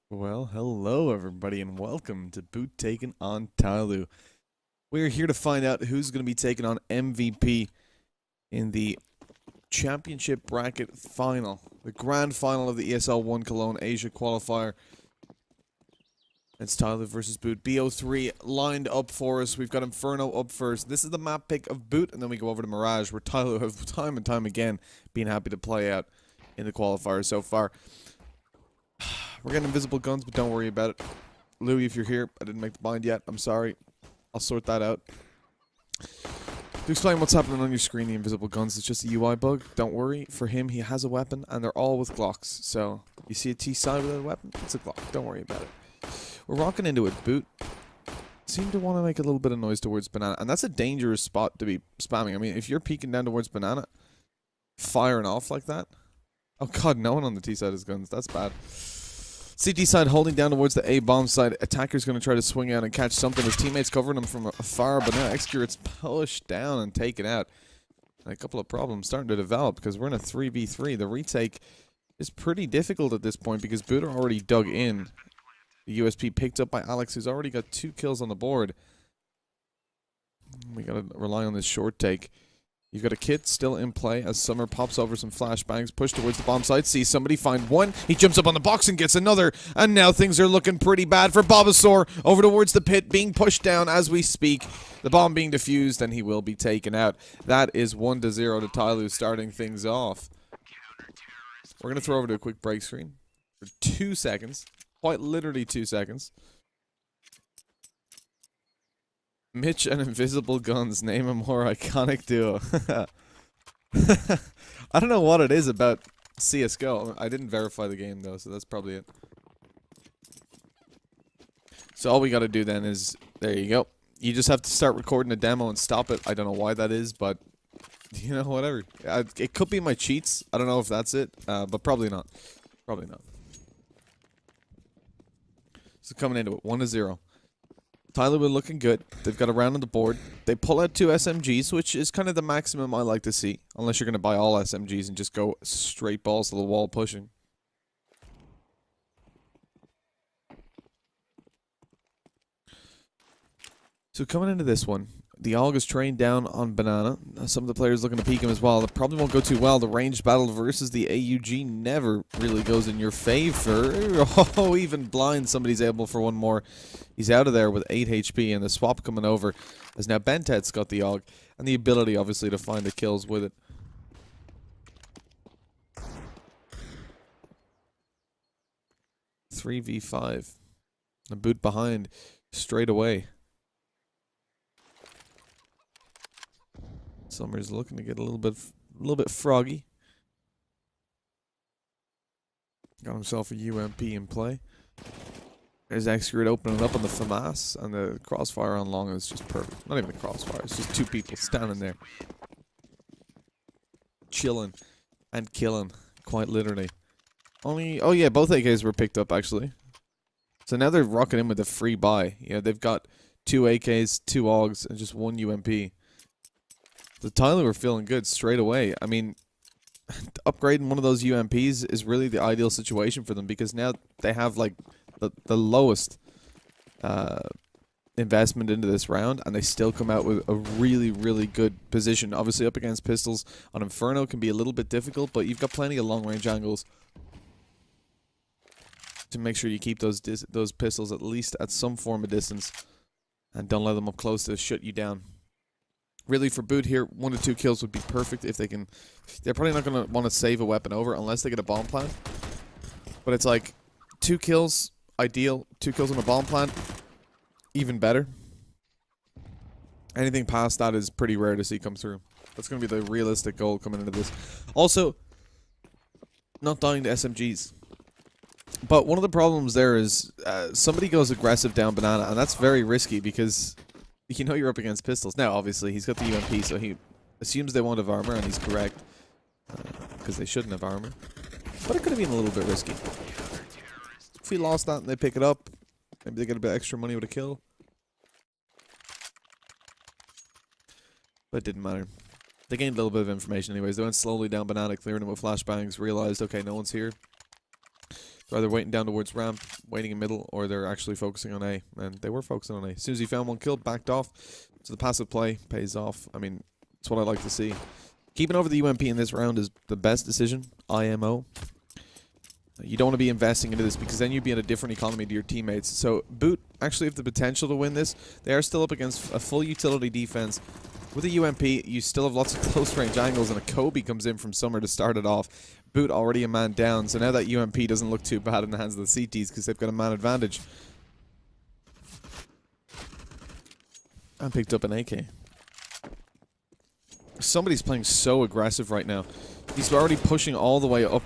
Well, hello everybody and welcome to Boot Taken on TYLOO. We're here to find out who's going to be taking on MVP in the championship bracket final, the grand final of the ESL 1 Cologne Asia qualifier. It's TYLOO versus Boot. BO3 lined up for us. We've got Inferno up first. This is the map pick of Boot, and then we go over to Mirage, where TYLOO have time and time again been happy to play out in the qualifier so far. We're getting invisible guns, but don't worry about it. Louis, if you're here, I didn't make the bind yet. I'm sorry. I'll sort that out. To explain what's happening on your screen, the invisible guns, it's just a UI bug. Don't worry. For him, he has a weapon, and they're all with Glocks. So, you see a T-side with a weapon? It's a Glock. Don't worry about it. We're rocking into it. Boot seem to want to make a little bit of noise towards Banana, and that's a dangerous spot to be spamming. I mean, if you're peeking down towards Banana, firing off like that. Oh god, no one on the T side has guns. That's bad. CT side holding down towards the A bomb side. Attacker's going to try to swing out and catch something. His teammates covering him from afar, but now Excurit's pushed down and taken out. And a couple of problems starting to develop because we're in a 3v3. The retake is pretty difficult at this point because Boot are already dug in. The USP picked up by Alex, who's already got 2 kills on the board. We got to rely on this short take. You've got a kit still in play as Summer pops over some flashbangs, push towards the bomb site, sees somebody, find one, he jumps up on the box and gets another, and now things are looking pretty bad for Bobasaur, over towards the pit, being pushed down as we speak, the bomb being defused, and he will be taken out. That is 1-0 to TYLOO starting things off. We're going to throw over to a quick break screen for 2 seconds, quite literally 2 seconds. Mitch and Invisible Guns, name a more iconic duo. I don't know what it is about CSGO. I didn't verify the game though, so that's probably it. So all we gotta do then is, there you go. You just have to start recording a demo and stop it. I don't know why that is, but, you know, whatever. It could be my cheats. I don't know if that's it, but probably not. Probably not. So coming into it, 1-0. TYLOO are looking good. They've got a round on the board. They pull out 2 SMGs, which is kind of the maximum I like to see. Unless you're going to buy all SMGs and just go straight balls to the wall pushing. So coming into this one, the AUG is trained down on Banana. Some of the players looking to peek him as well. That probably won't go too well. The ranged battle versus the AUG never really goes in your favor. Oh, even blind, somebody's able for one more. He's out of there with 8 HP, and the swap coming over as now Bentet's got the AUG, and the ability, obviously, to find the kills with it. Three v 5. A boot behind straight away. Summer's looking to get a little bit froggy. Got himself a UMP in play. There's Excurit opening up on the FAMAS, and the crossfire on long is just perfect. Not even a crossfire, it's just 2 people standing there. Chilling and killing, quite literally. Oh yeah, both AKs were picked up actually. So now they're rocking in with a free buy. Yeah, they've got 2 AKs, 2 AUGs, and just 1 UMP. The TYLOO are feeling good straight away. I mean, upgrading one of those UMPs is really the ideal situation for them because now they have like the lowest investment into this round, and they still come out with a really, really good position. Obviously, up against pistols on Inferno can be a little bit difficult, but you've got plenty of long-range angles to make sure you keep those pistols at least at some form of distance, and don't let them up close to shut you down. Really, for Boot here, 1 to 2 kills would be perfect if they can. They're probably not going to want to save a weapon over unless they get a bomb plant. But it's like 2 kills, ideal. 2 kills on a bomb plant, even better. Anything past that is pretty rare to see come through. That's going to be the realistic goal coming into this. Also, not dying to SMGs. But one of the problems there is somebody goes aggressive down Banana, and that's very risky because you know you're up against pistols. Now, obviously, he's got the UMP, so he assumes they won't have armor, and he's correct. Because they shouldn't have armor. But it could have been a little bit risky. If he lost that and they pick it up, maybe they get a bit extra money with a kill. But it didn't matter. They gained a little bit of information anyways. They went slowly down Banana, clearing him with flashbangs, realized, okay, no one's here. They're either waiting down towards ramp, waiting in middle, or they're actually focusing on A. And they were focusing on A. As soon as he found one kill, backed off. So the passive play pays off. I mean, it's what I like to see. Keeping over the UMP in this round is the best decision. IMO. You don't want to be investing into this because then you'd be in a different economy to your teammates. So Boot actually have the potential to win this. They are still up against a full utility defense. With a UMP, you still have lots of close range angles, and a Kobe comes in from somewhere to start it off. Boot already a man down, so now that UMP doesn't look too bad in the hands of the CTs because they've got a man advantage. And picked up an AK. Somebody's playing so aggressive right now. He's already pushing all the way up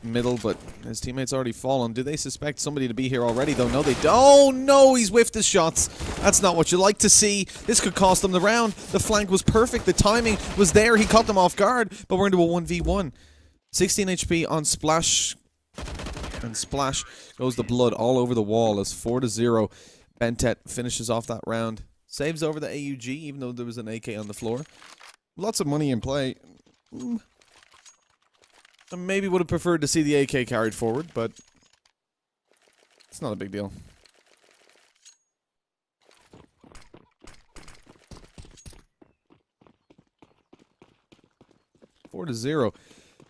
middle, but his teammates already fallen. Do they suspect somebody to be here already, though? No, they don't. Oh, no, he's whiffed his shots. That's not what you like to see. This could cost them the round. The flank was perfect. The timing was there. He caught them off guard, but we're into a 1v1. 16 HP on Splash. And Splash goes the blood all over the wall as 4-0. Bentet finishes off that round. Saves over the AUG, even though there was an AK on the floor. Lots of money in play. I maybe would have preferred to see the AK carried forward, but it's not a big deal. Four to 0.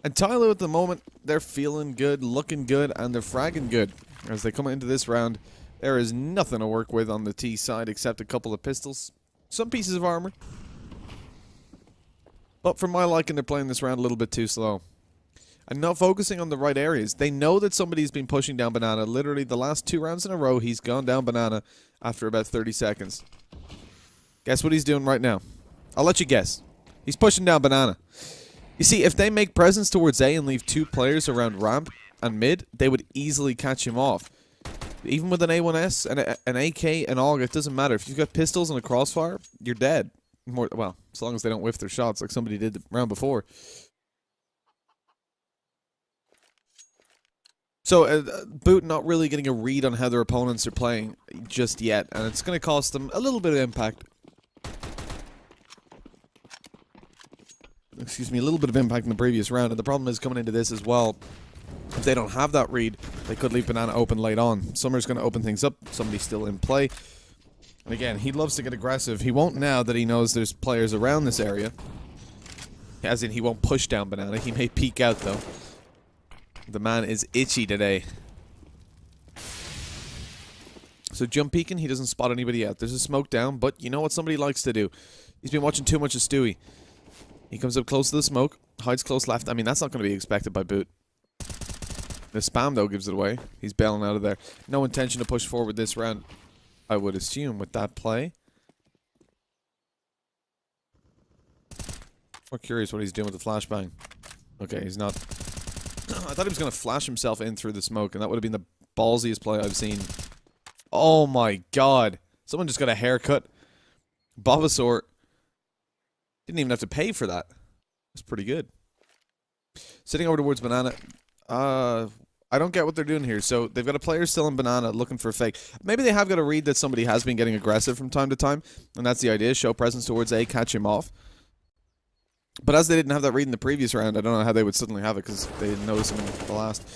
And TYLOO at the moment, they're feeling good, looking good, and they're fragging good. As they come into this round, there is nothing to work with on the T side except a couple of pistols, some pieces of armor. But for my liking, they're playing this round a little bit too slow. And not focusing on the right areas. They know that somebody's been pushing down Banana. Literally, the last 2 rounds in a row, he's gone down Banana after about 30 seconds. Guess what he's doing right now? I'll let you guess. He's pushing down Banana. You see, if they make presence towards A and leave 2 players around ramp and mid, they would easily catch him off. Even with an A1S and an AK and AUG, it doesn't matter. If you've got pistols and a crossfire, you're dead. Well, as long as they don't whiff their shots like somebody did the round before. So, Boot not really getting a read on how their opponents are playing just yet, and it's going to cost them a little bit of impact. Excuse me, a little bit of impact in the previous round, and the problem is coming into this as well. If they don't have that read, they could leave Banana open late on. Summer's going to open things up. Somebody's still in play. And again, he loves to get aggressive. He won't now that he knows there's players around this area. As in, he won't push down Banana. He may peek out, though. The man is itchy today. So jump peeking, he doesn't spot anybody out. There's a smoke down, but you know what somebody likes to do? He's been watching too much of Stewie. He comes up close to the smoke, hides close left. I mean, that's not going to be expected by Boot. The spam, though, gives it away. He's bailing out of there. No intention to push forward this round, I would assume, with that play. More curious what he's doing with the flashbang. Okay, he's not... I thought he was going to flash himself in through the smoke, and that would have been the ballsiest play I've seen. Oh my god. Someone just got a haircut. Bobasaur didn't even have to pay for that. That's pretty good. Sitting over towards Banana. I don't get what they're doing here. So they've got a player still in Banana looking for a fake. Maybe they have got a read that somebody has been getting aggressive from time to time, and that's the idea. Show presence towards A, catch him off. But as they didn't have that read in the previous round, I don't know how they would suddenly have it because they didn't notice him in the last.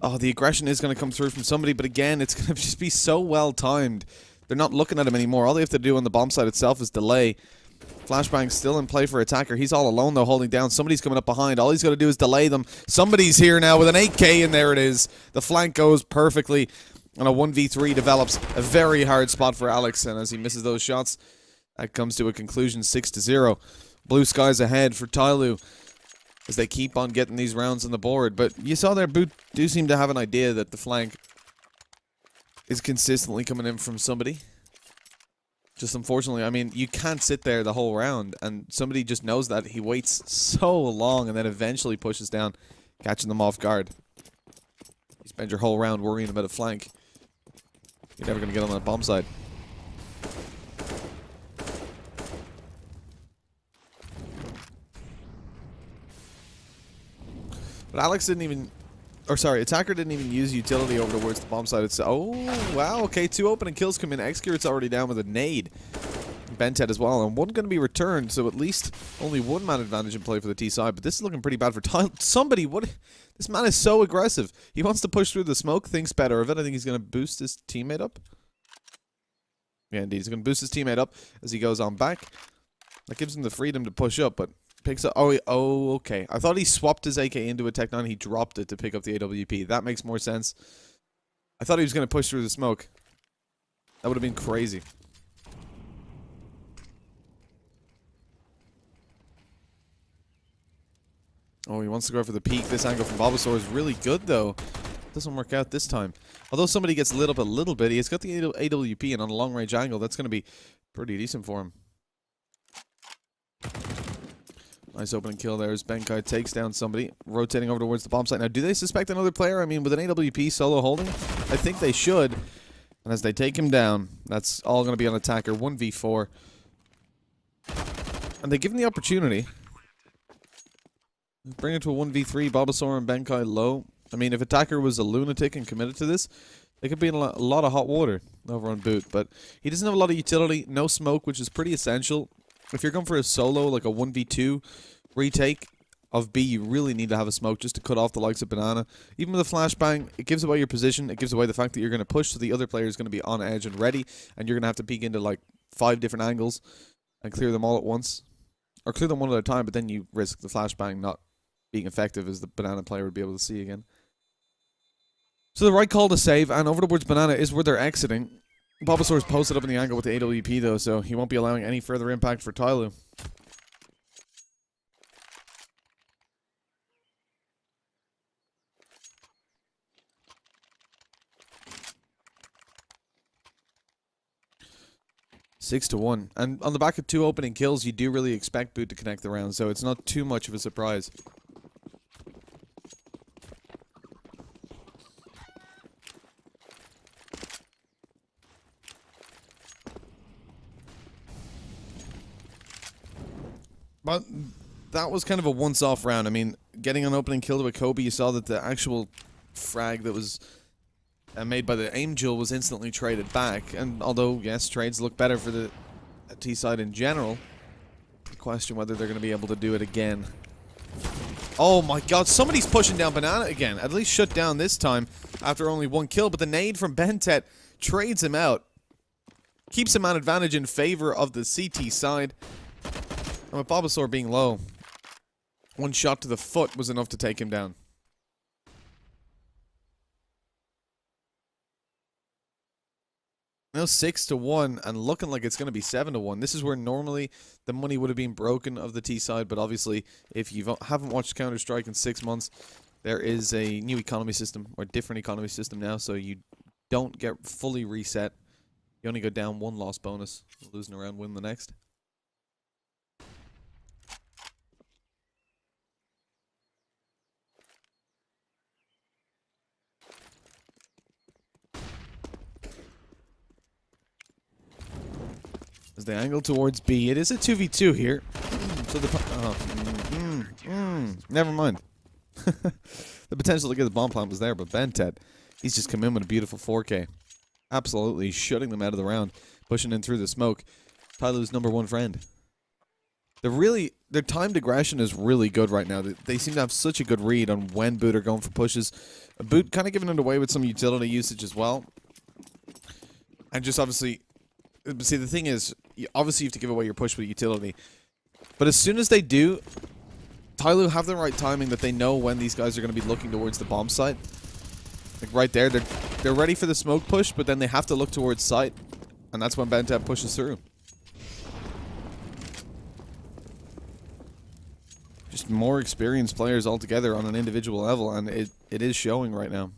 Oh, the aggression is going to come through from somebody, but again, it's going to just be so well timed. They're not looking at him anymore. All they have to do on the bomb site itself is delay. Flashbang's still in play for attacker. He's all alone, though, holding down. Somebody's coming up behind. All he's got to do is delay them. Somebody's here now with an 8K, and there it is. The flank goes perfectly, and a 1v3 develops. A very hard spot for Alex, and as he misses those shots, that comes to a conclusion, 6-0. Blue skies ahead for TYLOO as they keep on getting these rounds on the board. But you saw there, Boot do seem to have an idea that the flank is consistently coming in from somebody. Just unfortunately, I mean, you can't sit there the whole round, and somebody just knows that. He waits so long and then eventually pushes down, catching them off guard. You spend your whole round worrying about a flank. You're never going to get on that bomb side. But Alex didn't even... Or sorry, attacker didn't even use utility over towards the bomb side. It's, oh, wow, okay, 2 opening kills come in. Xcurit's already down with a nade. Bentet as well, and one going to be returned, so at least only one man advantage in play for the T side, but this is looking pretty bad for TYLOO. Somebody, what? This man is so aggressive. He wants to push through the smoke, thinks better of it. I think he's going to boost his teammate up. Yeah, indeed. He's going to boost his teammate up as he goes on back. That gives him the freedom to push up, but picks up... Oh, okay. I thought he swapped his AK into a Tech 9. He dropped it to pick up the AWP. That makes more sense. I thought he was going to push through the smoke. That would have been crazy. Oh, he wants to go for the peak. This angle from Bulbasaur is really good, though. Doesn't work out this time. Although somebody gets lit up a little bit, he's got the AWP, and on a long-range angle, that's going to be pretty decent for him. Nice opening kill there as Benkai takes down somebody, rotating over towards the bomb site. Now, do they suspect another player? I mean, with an AWP solo holding, I think they should. And as they take him down, that's all going to be on attacker, 1v4. And they give him the opportunity. Bring it to a 1v3, Bulbasaur and Benkai low. I mean, if attacker was a lunatic and committed to this, they could be in a lot of hot water over on Boot. But he doesn't have a lot of utility, no smoke, which is pretty essential. If you're going for a solo, like a 1v2 retake of B, you really need to have a smoke just to cut off the likes of Banana. Even with a flashbang, it gives away your position. It gives away the fact that you're going to push, so the other player is going to be on edge and ready, and you're going to have to peek into like 5 different angles and clear them all at once. Or clear them one at a time, but then you risk the flashbang not being effective as the Banana player would be able to see again. So the right call to save, and over towards Banana is where they're exiting. Bulbasaur's posted up in the angle with the AWP though, so he won't be allowing any further impact for TYLOO. Six to 1. And on the back of 2 opening kills, you do really expect Boot to connect the round, so it's not too much of a surprise. But that was kind of a once-off round. I mean, getting an opening kill to a Kobe, you saw that the actual frag that was made by the Angel was instantly traded back. And although, yes, trades look better for the T side in general, the question whether they're going to be able to do it again. Oh my god, somebody's pushing down Banana again. At least shut down this time after only 1 kill. But the nade from Bentet trades him out. Keeps him on advantage in favor of the CT side. And with Bulbasaur being low, 1 shot to the foot was enough to take him down. Now 6 to 1, and looking like it's going to be 7 to 1. This is where normally the money would have been broken of the T side, but obviously, if you haven't watched Counter-Strike in 6 months, there is a new economy system, or different economy system now, so you don't get fully reset. You only go down 1 loss bonus. Losing a round, win the next. As they angle towards B, it is a 2v2 here. So the never mind. The potential to get the bomb plant was there, but Bentet, he's just come in with a beautiful 4K. Absolutely shutting them out of the round, pushing in through the smoke. TYLOO's #1 friend. Their timed aggression is really good right now. They seem to have such a good read on when Boot are going for pushes. Boot kind of giving it away with some utility usage as well. And just obviously, see, the thing is, obviously you have to give away your push with utility. But as soon as they do, TYLOO have the right timing that they know when these guys are going to be looking towards the bomb site. Like right there, they're ready for the smoke push, but then they have to look towards site. And that's when Bentet pushes through. Just more experienced players altogether on an individual level, and it is showing right now.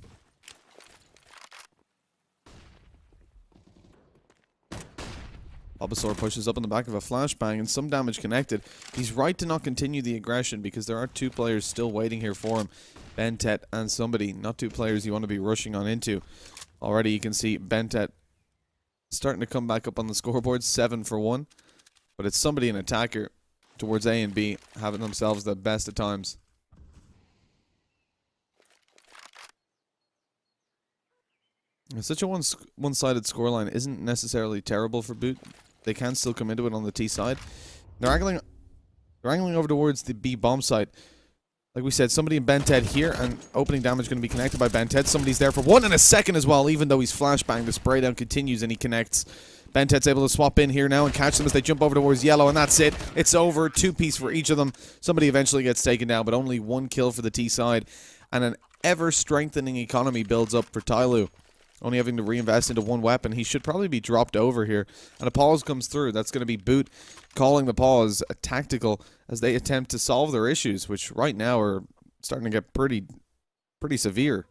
Bulbasaur pushes up on the back of a flashbang and some damage connected. He's right to not continue the aggression because there are 2 players still waiting here for him. Bentet and somebody, not 2 players you want to be rushing on into. Already you can see Bentet starting to come back up on the scoreboard, 7 for 1. But it's somebody, an attacker, towards A and B, having themselves the best of times. Such a one-sided scoreline isn't necessarily terrible for Boot. they can still come into it on the T side. They're angling over towards the B bomb site. Like we said, somebody in Bented here, and opening damage going to be connected by Bented. Somebody's there for 1 second as well, even though he's flashbang. The spray down continues and he connects. Bented's able to swap in here now and catch them as they jump over towards yellow, and that's it. It's over. 2-piece for each of them. Somebody eventually gets taken down, but only 1 kill for the T side. And an ever-strengthening economy builds up for TYLOO. Only having to reinvest into 1 weapon. He should probably be dropped over here. And a pause comes through. That's going to be Boot calling the pause a tactical as they attempt to solve their issues, which right now are starting to get pretty severe.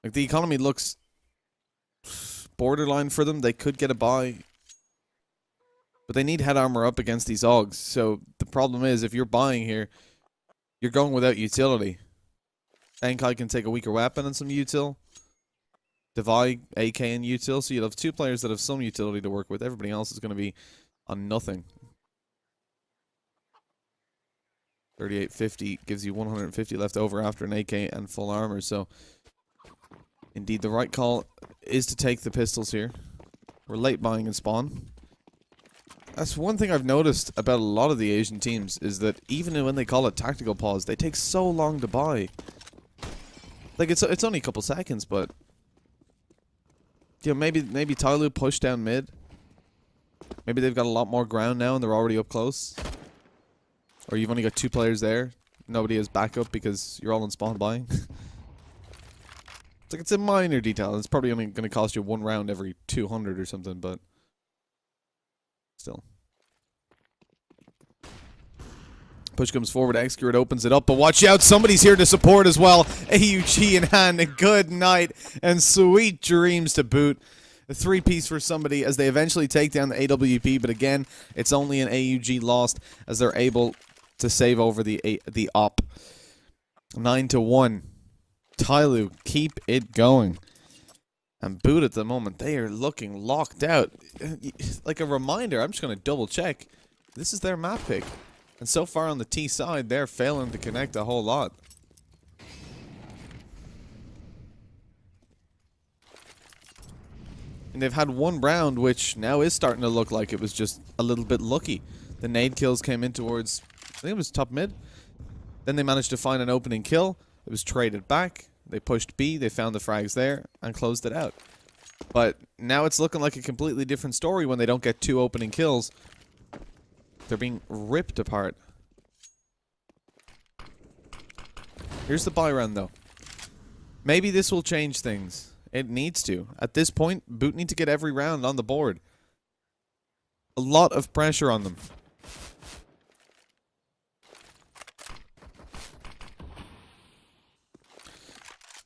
Like, the economy looks borderline for them. They could get a buy, but they need head armor up against these Augs. So the problem is, if you're buying here, you're going without utility. Enkai can take a weaker weapon and some util. Divide, AK, and util. So you'll have 2 players that have some utility to work with. Everybody else is going to be on nothing. 3850 gives you 150 left over after an AK and full armor. So indeed, the right call is to take the pistols here. We're late buying in spawn. That's one thing I've noticed about a lot of the Asian teams, is that even when they call it tactical pause, they take so long to buy. Like, it's only a couple seconds, but you know, maybe TYLOO push down mid. Maybe they've got a lot more ground now and they're already up close. Or you've only got 2 players there. Nobody has backup because you're all in spawn buying. It's a minor detail. It's probably only going to cost you 1 round every 200 or something, but still. Push comes forward, Excurate opens it up, but watch out, somebody's here to support as well. AUG in hand, and good night, and sweet dreams to boot. A 3-piece for somebody as they eventually take down the AWP, but again, it's only an AUG lost as they're able to save over the op. 9-1. TYLOO, keep it going. And boot at the moment, they are looking locked out. Like a reminder, I'm just going to double check. This is their map pick. And so far on the T side, they're failing to connect a whole lot. And they've had 1 round, which now is starting to look like it was just a little bit lucky. The nade kills came in towards, I think it was top mid. Then they managed to find an opening kill. It was traded back. They pushed B, they found the frags there, and closed it out. But now it's looking like a completely different story when they don't get 2 opening kills. They're being ripped apart. Here's the buy run, though. Maybe this will change things. It needs to. At this point, Boot need to get every round on the board. A lot of pressure on them.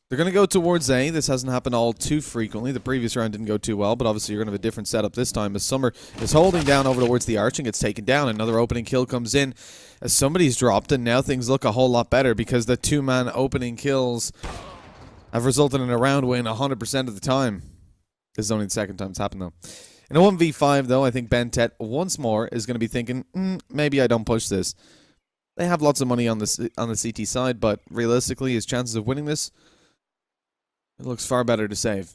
They're going to go towards A. This hasn't happened all too frequently. The previous round didn't go too well, but obviously you're going to have a different setup this time as Summer is holding down over towards the arch and gets taken down. Another opening kill comes in as somebody's dropped, and now things look a whole lot better because the 2-man opening kills have resulted in a round win 100% of the time. This is only the second time it's happened, though. In a 1v5, though, I think Bentet once more is going to be thinking, maybe I don't push this. They have lots of money on the CT side, but realistically, his chances of winning this, it looks far better to save.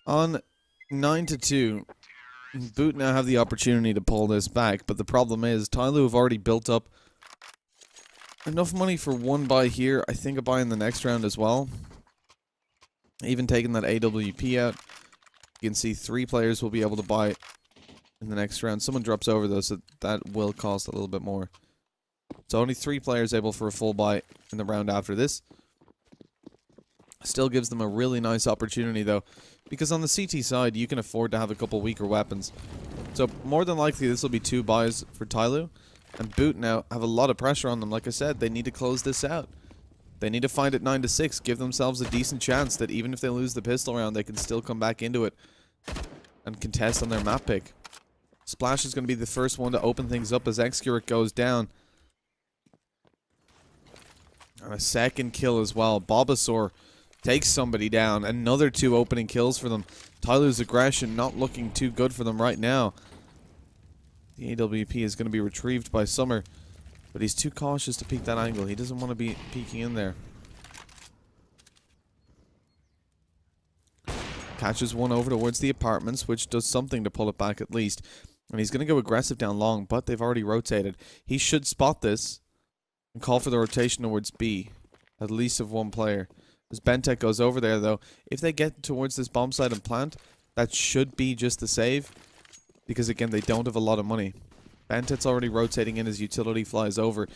On 9-2, Boot now have the opportunity to pull this back, but the problem is TYLOO have already built up enough money for 1 buy here. I think a buy in the next round as well. Even taking that AWP out, you can see 3 players will be able to buy in the next round. Someone drops over though, so that will cost a little bit more. So only 3 players able for a full buy in the round after this. Still gives them a really nice opportunity though, because on the CT side you can afford to have a couple weaker weapons. So more than likely this will be 2 buys for TYLOO, and Boot now have a lot of pressure on them. Like I said, they need to close this out. They need to find it 9-6, give themselves a decent chance that even if they lose the pistol round, they can still come back into it and contest on their map pick. Splash is going to be the first one to open things up as Excurate goes down. And a second kill as well. Bulbasaur takes somebody down. Another 2 opening kills for them. TYLOO's aggression not looking too good for them right now. The AWP is going to be retrieved by Summer. But he's too cautious to peek that angle. He doesn't want to be peeking in there. Catches one over towards the apartments, which does something to pull it back at least. And he's going to go aggressive down long, but they've already rotated. He should spot this and call for the rotation towards B. At least of one player. As Bentek goes over there, though, if they get towards this bomb site and plant, that should be just the save. Because, again, they don't have a lot of money. Bentek's already rotating in as utility flies over.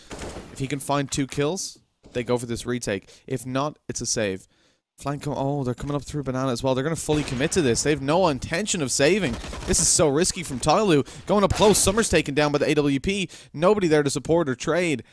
If he can find 2 kills, they go for this retake. If not, it's a save. Flank, oh, they're coming up through Banana as well. They're going to fully commit to this. They have no intention of saving. This is so risky from TYLOO. Going up close, Summer's taken down by the AWP. Nobody there to support or trade.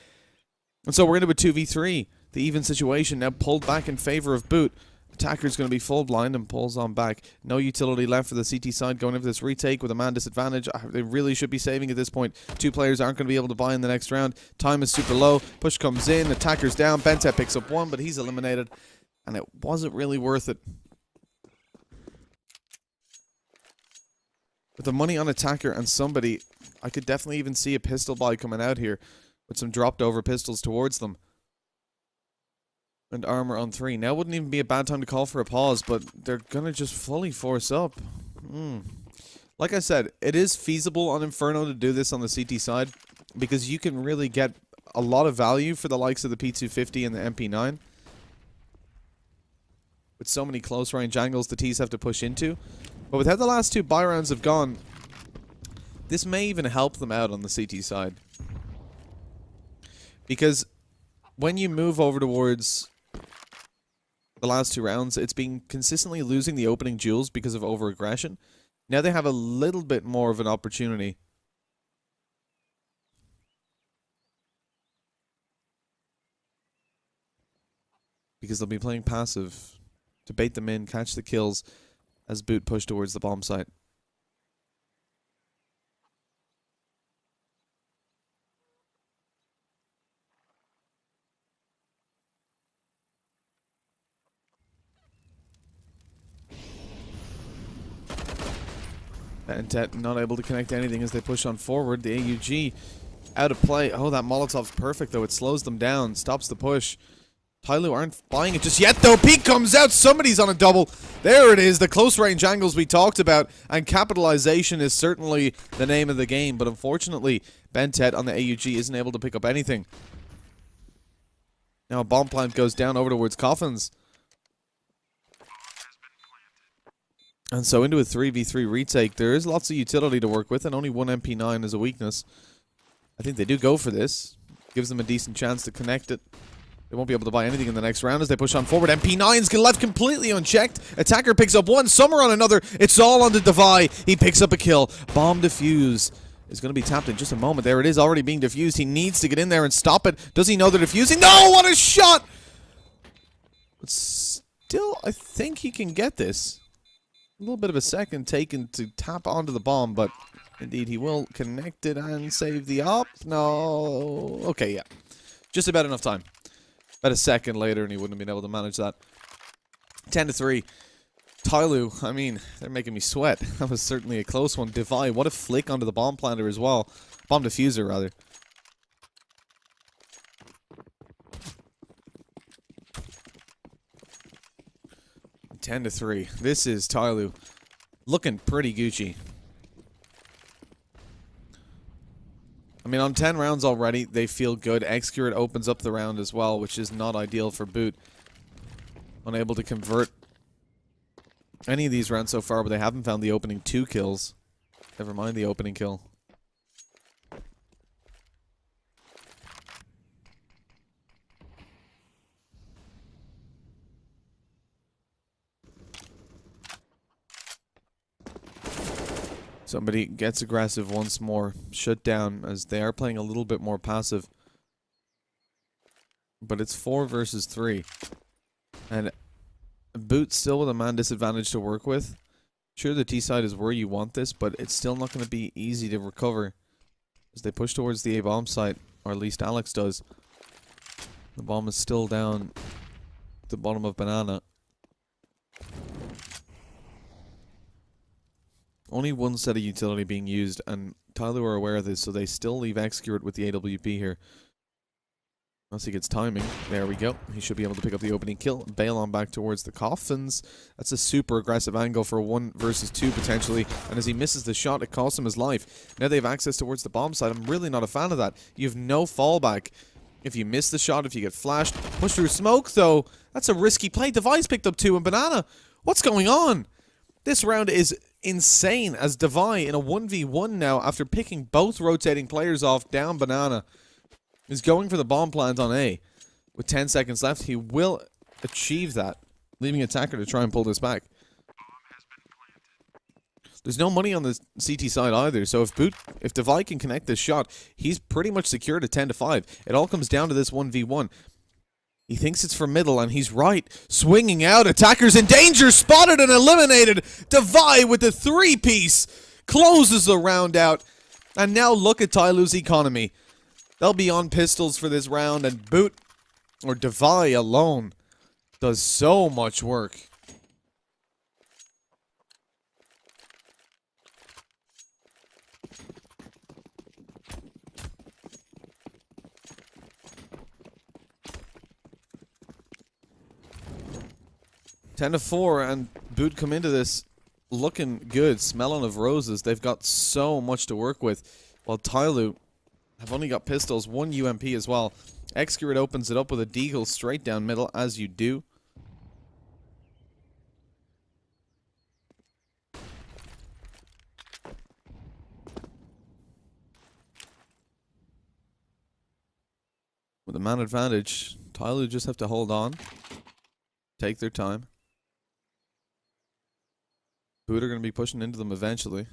And so we're into a 2v3. The even situation now pulled back in favor of Boot. Attacker's going to be full blind and pulls on back. No utility left for the CT side going into this retake with a man disadvantage. They really should be saving at this point. 2 players aren't going to be able to buy in the next round. Time is super low. Push comes in. Attacker's down. Bentek picks up 1, but he's eliminated. And it wasn't really worth it. With the money on Attacker and somebody, I could definitely even see a pistol buy coming out here. With some dropped over pistols towards them. And armor on 3. Now wouldn't even be a bad time to call for a pause, but they're going to just fully force up. Like I said, it is feasible on Inferno to do this on the CT side. Because you can really get a lot of value for the likes of the P250 and the MP9. With so many close range angles the T's have to push into. But with how the last 2 buy rounds have gone, this may even help them out on the CT side. Because when you move over towards the last 2 rounds, it's been consistently losing the opening duels because of over-aggression. Now they have a little bit more of an opportunity. Because they'll be playing passive to bait them in, catch the kills as Boot push towards the bomb site. And Tet not able to connect anything as they push on forward. The AUG out of play. Oh, that Molotov's perfect, though. It slows them down, stops the push. TYLOO aren't buying it just yet, though. Peak comes out. Somebody's on a double. There it is. The close range angles we talked about. And capitalization is certainly the name of the game. But unfortunately, Bentet on the AUG isn't able to pick up anything. Now a bomb plant goes down over towards Coffins. And so into a 3v3 retake. There is lots of utility to work with, and only 1 MP9 is a weakness. I think they do go for this. Gives them a decent chance to connect it. They won't be able to buy anything in the next round as they push on forward. MP9's left completely unchecked. Attacker picks up 1, Summer on another. It's all on the Divide. He picks up a kill. Bomb defuse is going to be tapped in just a moment. There it is, already being defused. He needs to get in there and stop it. Does he know they're defusing? No, what a shot! But still, I think he can get this. A little bit of a second taken to tap onto the bomb, but indeed he will connect it and save the op. No. Okay, yeah. Just about enough time. About a second later, and he wouldn't have been able to manage that. 10-3. TYLOO, I mean, they're making me sweat. That was certainly a close one. Divide, what a flick onto the bomb planter as well. Bomb diffuser, rather. Ten to 3. This is TYLOO looking pretty Gucci. I mean, on 10 rounds already, they feel good. Excurate opens up the round as well, which is not ideal for Boot. Unable to convert any of these rounds so far, but they haven't found the opening 2 kills. Never mind the opening kill. Somebody gets aggressive once more. Shut down as they are playing a little bit more passive. But it's 4 versus 3. And Boot still with a man disadvantage to work with. Sure, the T side is where you want this, but it's still not going to be easy to recover as they push towards the A bomb site, or at least Alex does. The bomb is still down at the bottom of Banana. Only one set of utility being used, and TYLOO are aware of this, so they still leave Excurate with the AWP here. Once he gets timing, there we go. He should be able to pick up the opening kill. Bail on back towards the coffins. That's a super aggressive angle for 1 versus 2 potentially. And as he misses the shot, it costs him his life. Now they have access towards the bomb side. I'm really not a fan of that. You have no fallback. If you miss the shot, if you get flashed, push through smoke though. That's a risky play. Device picked up 2 and Banana. What's going on? This round is insane as Devi in a 1v1 now after picking both rotating players off down Banana. Is going for the bomb plant on A. With 10 seconds left, he will achieve that, leaving Attacker to try and pull this back. There's no money on the CT side either, so if Devi can connect this shot, he's pretty much secured at 10-5. It all comes down to this 1v1. He thinks it's for middle, and he's right. Swinging out, Attacker's in danger, spotted and eliminated. Devi with the 3-piece closes the round out. And now look at TYLOO's economy. They'll be on pistols for this round, and Boot, or Devi alone, does so much work. Ten to 4, and Boot come into this looking good, smelling of roses. They've got so much to work with, while TYLOO have only got pistols, 1 UMP as well. Excurate opens it up with a deagle straight down middle, as you do. With a man advantage, TYLOO just have to hold on. Take their time. Boot are going to be pushing into them eventually.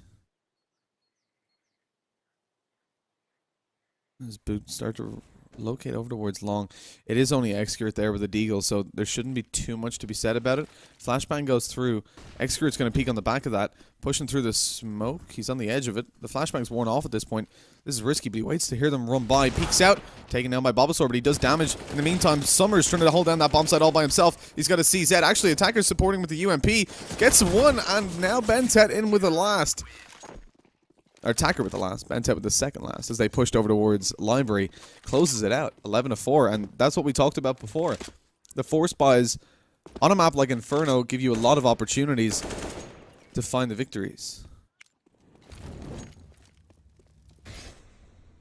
As Boot start to locate over towards long. It is only Excurate there with a deagle, so there shouldn't be too much to be said about it. Flashbang goes through. Excurate's going to peek on the back of that. Pushing through the smoke. He's on the edge of it. The flashbang's worn off at this point. This is risky, but he waits to hear them run by. Peeks out. Taken down by Bulbasaur, but he does damage. In the meantime, Summers trying to hold down that bomb site all by himself. He's got a CZ. Actually, Attacker supporting with the UMP. Gets one, and now Bentet in with the last. Attacker with the last, Bentet with the second last, as they pushed over towards Library. Closes it out, 11 to 4, and that's what we talked about before. The force buys on a map like Inferno give you a lot of opportunities to find the victories.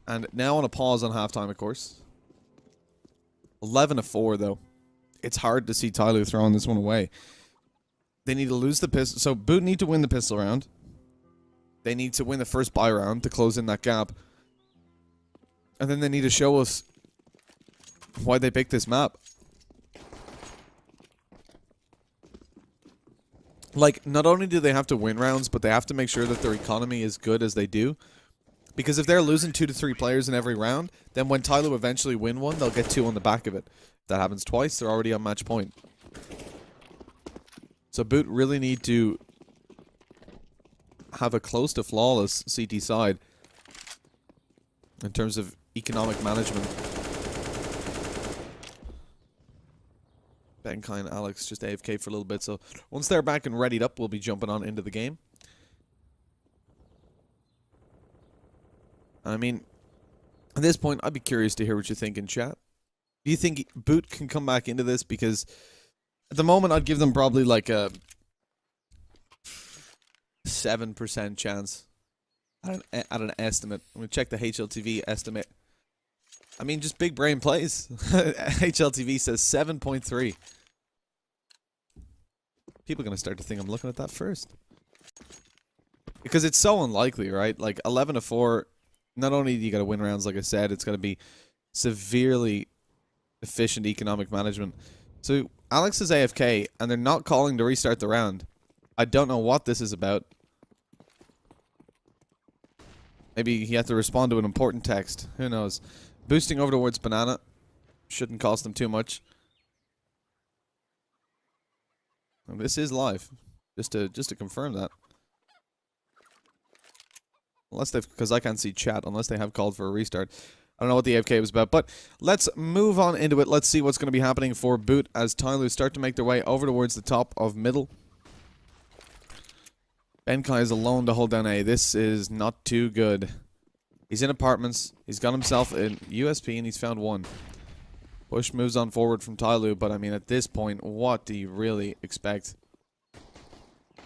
And now on a pause on halftime, of course. 11 to 4, though. It's hard to see TYLOO throwing this one away. They need to lose the pistol, so Boot need to win the pistol round. They need to win the first buy round to close in that gap. And then they need to show us why they picked this map. Like, not only do they have to win rounds, but they have to make sure that their economy is good as they do. Because if they're losing 2 to 3 players in every round, then when TYLOO eventually win one, they'll get 2 on the back of it. If that happens twice, they're already on match point. So Boot really need to have a close to flawless CT side in terms of economic management. Benkai and Alex just AFK for a little bit, so once they're back and readied up, we'll be jumping on into the game. I mean, at this point, I'd be curious to hear what you think in chat. Do you think Boot can come back into this? Because at the moment, I'd give them probably like a 7% chance at an estimate. I'm going to check the HLTV estimate. I mean, just big brain plays. HLTV says 7.3. People are going to start to think I'm looking at that first. Because it's so unlikely, right? Like, 11 to 4, not only do you got to win rounds, like I said, it's going to be severely efficient economic management. So, Alex is AFK, and they're not calling to restart the round. I don't know what this is about. Maybe he had to respond to an important text. Who knows? Boosting over towards Banana. Shouldn't cost them too much. And this is live. Just to confirm that. unless they've, because I can't see chat, unless they have called for a restart. I don't know what the AFK was about, but let's move on into it. Let's see what's going to be happening for Boot as TYLOO start to make their way over towards the top of middle. Benkai is alone to hold down A. This is not too good. He's in apartments. He's got himself in USP and he's found one. Push moves on forward from TYLOO, but I mean at this point, what do you really expect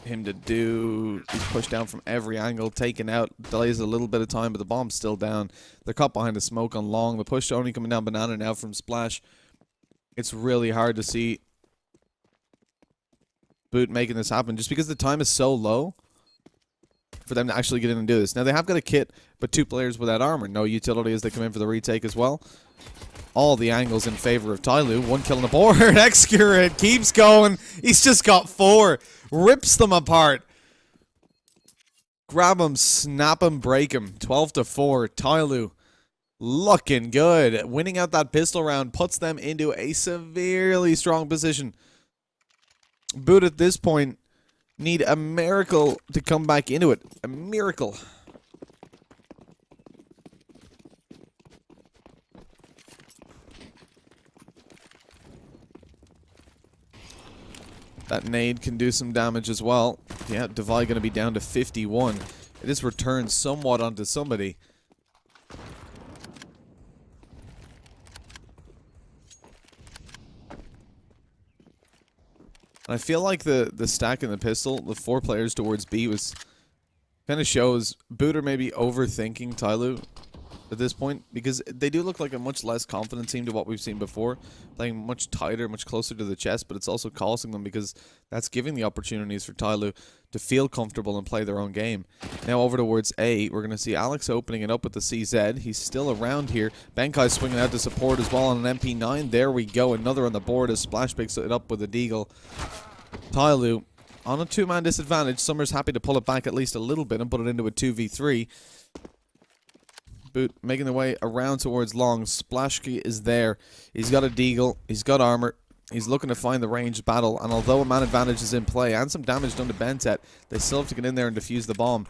him to do? He's pushed down from every angle, taken out, delays a little bit of time, but the bomb's still down. They're caught behind the smoke on long. The push only coming down banana now from Splash. It's really hard to see Boot making this happen just because the time is so low for them to actually get in and do this. Now they have got a kit, but 2 players without armor. No utility as they come in for the retake as well. All the angles in favor of TYLOO. 1 kill on the board. Excurate keeps going. He's just got 4. Rips them apart. Grab him, snap him, break him. 12-4. TYLOO looking good. Winning out that pistol round puts them into a severely strong position. Boot at this point need a miracle to come back into it. A miracle. That nade can do some damage as well. Yeah, Divide going to be down to 51. It is returned somewhat onto somebody. And I feel like the stack in the pistol, the 4 players towards B was kind of shows Booter maybe overthinking TYLOO at this point, because they do look like a much less confident team to what we've seen before, playing much tighter, much closer to the chest, but it's also costing them because that's giving the opportunities for TYLOO to feel comfortable and play their own game. Now over towards A, we're going to see Alex opening it up with the CZ. He's still around here. Benkai swinging out to support as well on an MP9. There we go, another on the board as Splash picks it up with a deagle. TYLOO on a 2-man disadvantage. Summer's happy to pull it back at least a little bit and put it into a 2v3. Boot making their way around towards long. Splashki is there. He's got a deagle. He's got armor. He's looking to find the ranged battle. And although a man advantage is in play and some damage done to Bentet, they still have to get in there and defuse the bomb,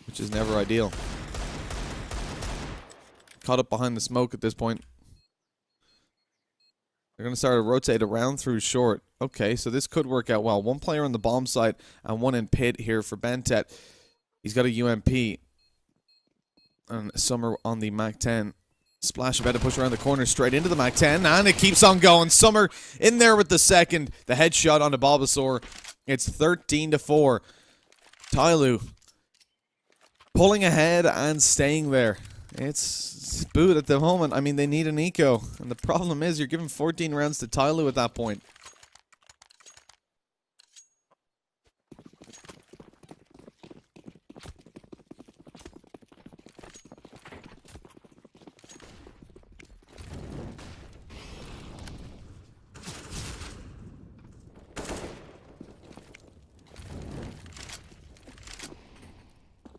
which is never ideal. Caught up behind the smoke at this point. They're going to start to rotate around through short. Okay, so this could work out well. 1 player on the bomb site and 1 in pit here for Bentet. He's got a UMP. And Summer on the MAC-10. Splash about to push around the corner straight into the MAC-10. And it keeps on going. Summer in there with the second. The headshot on the Bulbasaur. It's 13-4. TYLOO pulling ahead and staying there. It's Boot at the moment. I mean, they need an eco. And the problem is you're giving 14 rounds to TYLOO at that point.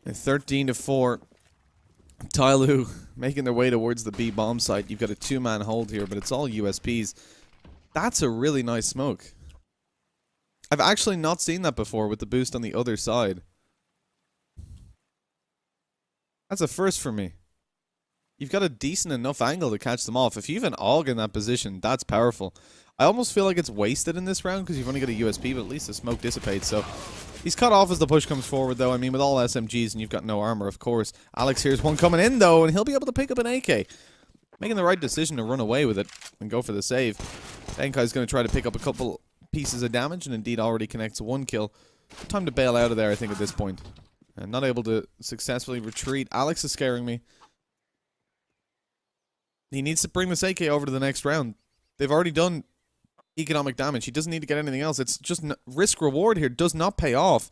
And 13-4. TYLOO making their way towards the B bomb site. You've got a 2-man hold here, but it's all USPs. That's a really nice smoke. I've actually not seen that before with the boost on the other side. That's a first for me. You've got a decent enough angle to catch them off. If you have an AUG in that position, that's powerful. I almost feel like it's wasted in this round because you've only got a USP, but at least the smoke dissipates, so... He's cut off as the push comes forward, though. I mean, with all SMGs and you've got no armor, of course. Alex here's one coming in, though, and he'll be able to pick up an AK. Making the right decision to run away with it and go for the save. Benkai's going to try to pick up a couple pieces of damage, and indeed already connects 1 kill. Time to bail out of there, I think, at this point. And not able to successfully retreat. Alex is scaring me. He needs to bring this AK over to the next round. They've already done economic damage. He doesn't need to get anything else. It's just risk-reward here. Does not pay off.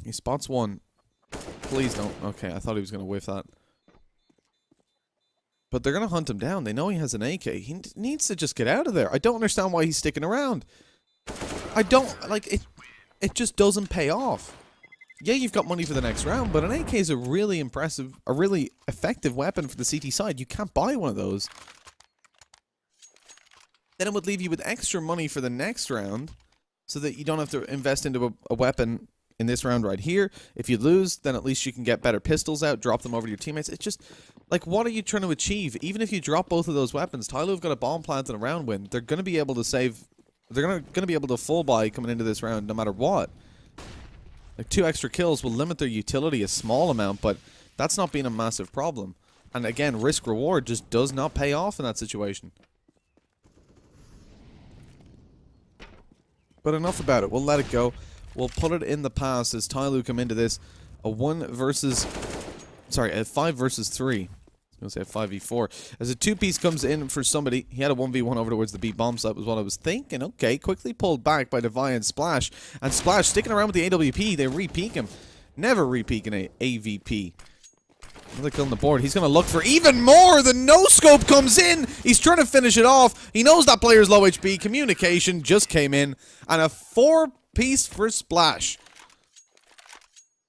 He spots 1. Please don't. Okay, I thought he was going to whiff that. But they're going to hunt him down. They know he has an AK. He needs to just get out of there. I don't understand why he's sticking around. I don't... Like, it just doesn't pay off. Yeah, you've got money for the next round, but an AK is a really impressive, a really effective weapon for the CT side. You can't buy one of those. Then it would leave you with extra money for the next round so that you don't have to invest into a weapon in this round right here. If you lose, then at least you can get better pistols out, drop them over to your teammates. It's just, like, what are you trying to achieve? Even if you drop both of those weapons, TYLOO have got a bomb plant and a round win. They're going to be able to save, they're going to be able to full buy coming into this round no matter what. Like, 2 extra kills will limit their utility a small amount, but that's not been a massive problem. And again, risk-reward just does not pay off in that situation. But enough about it. We'll let it go. We'll put it in the past as TYLOO come into this. A 5 versus 3. I was going to say a 5v4. As a 2-piece comes in for somebody. He had a 1v1 over towards the B bomb site was what I was thinking. Okay, quickly pulled back by Devi and Splash. And Splash sticking around with the AWP. They re-peek him. Never re-peek an AVP. Another kill on the board. He's going to look for even more. The no-scope comes in. He's trying to finish it off. He knows that player's low HP. Communication just came in. And a 4-piece for Splash.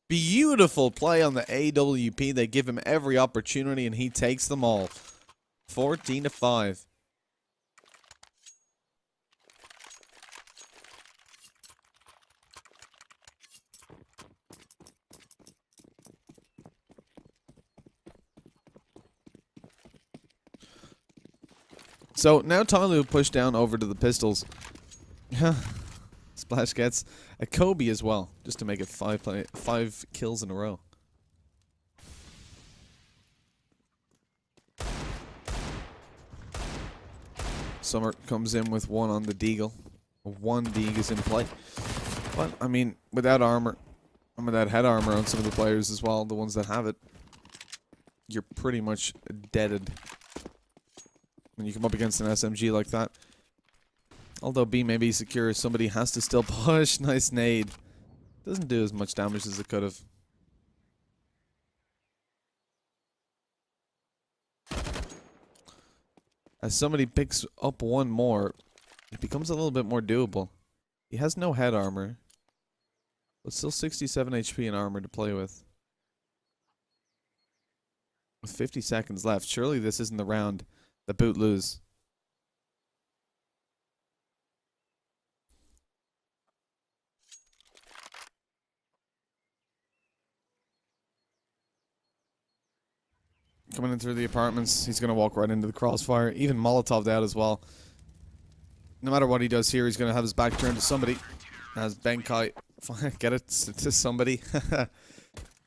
Beautiful play on the AWP. They give him every opportunity, and he takes them all. 14-5. So now TYLOO pushed down over to the pistols. Splash gets a Kobe as well, just to make it 5 kills in a row. Summer comes in with 1 on the Deagle. 1 Deagle is in play. But, I mean, without armor, and without head armor on some of the players as well, the ones that have it, you're pretty much deaded when you come up against an SMG like that. Although B may be secure, somebody has to still push. Nice nade. Doesn't do as much damage as it could have. As somebody picks up 1 more, it becomes a little bit more doable. He has no head armor, but still 67 HP in armor to play with. With 50 seconds left, surely this isn't the round that Boot lose. Coming in through the apartments, he's going to walk right into the crossfire. Even Molotov'd out as well. No matter what he does here, he's going to have his back turned to somebody. As Benkai, get it to somebody.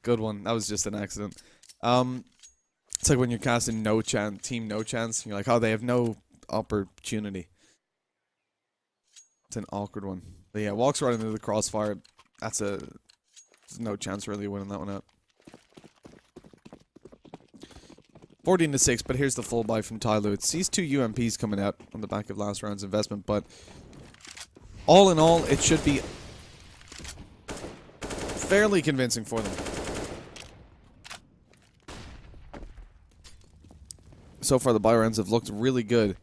Good one. That was just an accident. It's like when you're casting no chance, team no chance. You're like, oh, they have no opportunity. It's an awkward one. But yeah, walks right into the crossfire. There's no chance really of winning that one out. 14-6, but here's the full buy from TYLOO. It's these 2 UMPs coming out on the back of last round's investment, but all in all, it should be fairly convincing for them. So far, the buy rounds have looked really good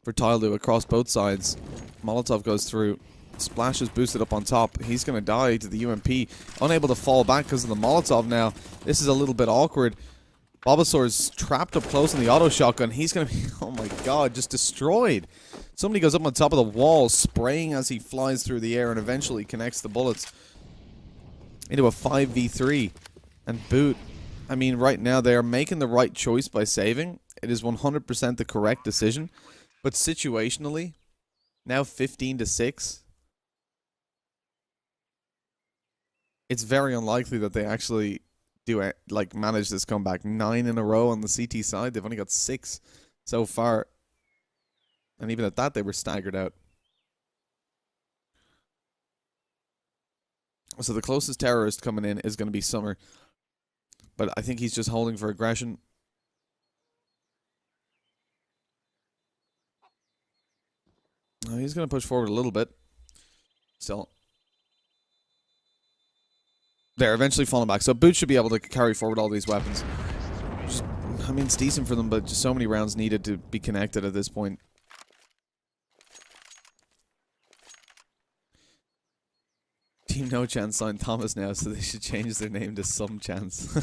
for TYLOO across both sides. Molotov goes through. Splash is boosted up on top. He's going to die to the UMP. Unable to fall back because of the Molotov now. This is a little bit awkward. Bulbasaur's trapped up close in the auto shotgun. He's going to be, oh my god, just destroyed. Somebody goes up on top of the wall, spraying as he flies through the air and eventually connects the bullets into a 5v3. And Boot, I mean, right now they are making the right choice by saving. It is 100% the correct decision. But situationally, now 15-6, it's very unlikely that they actually do like manage this comeback. 9 in a row on the CT side. They've only got 6 so far, and even at that they were staggered out. So the closest terrorist coming in is going to be Summer, but I think he's just holding for aggression. He's going to push forward a little bit. Still, they're eventually falling back. So Boot should be able to carry forward all these weapons. Just, I mean, it's decent for them, but just so many rounds needed to be connected at this point. Team No Chance signed Thomas now, so they should change their name to Some Chance.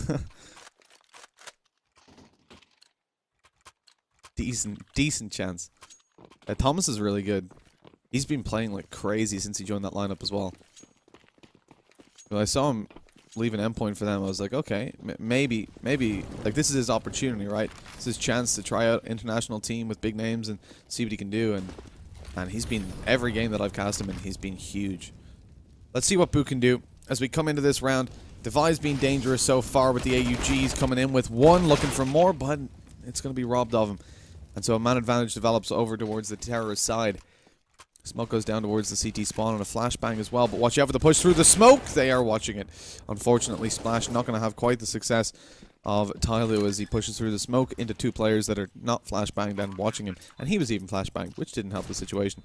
Decent chance. Thomas is really good. He's been playing like crazy since he joined that lineup as well. Well, I saw him leave an endpoint for them. I was like, okay, maybe, like this is his opportunity, right? It's his chance to try out international team with big names and see what he can do. And he's been, every game that I've cast him in, he's been huge. Let's see what Boot can do as we come into this round. Devi's been dangerous so far with the AUGs coming in with one, looking for more, but it's going to be robbed of him. And so a man advantage develops over towards the terrorist side. Smoke goes down towards the CT spawn and a flashbang as well, but watch out for the push through the smoke. They are watching it. Unfortunately, Splash not going to have quite the success of TYLOO as he pushes through the smoke into two players that are not flashbanged and watching him. And he was even flashbanged, which didn't help the situation.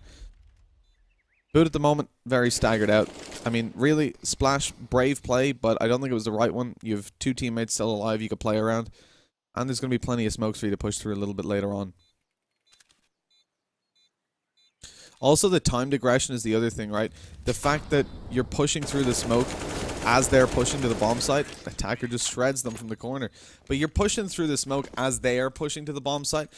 Boot at the moment, very staggered out. I mean, really, Splash, brave play, but I don't think it was the right one. You have two teammates still alive you could play around. And there's going to be plenty of smokes for you to push through a little bit later on. Also, the timed aggression is the other thing, right? The fact that you're pushing through the smoke as they're pushing to the bomb site, attacker just shreds them from the corner. But you're pushing through the smoke as they are pushing to the bomb site.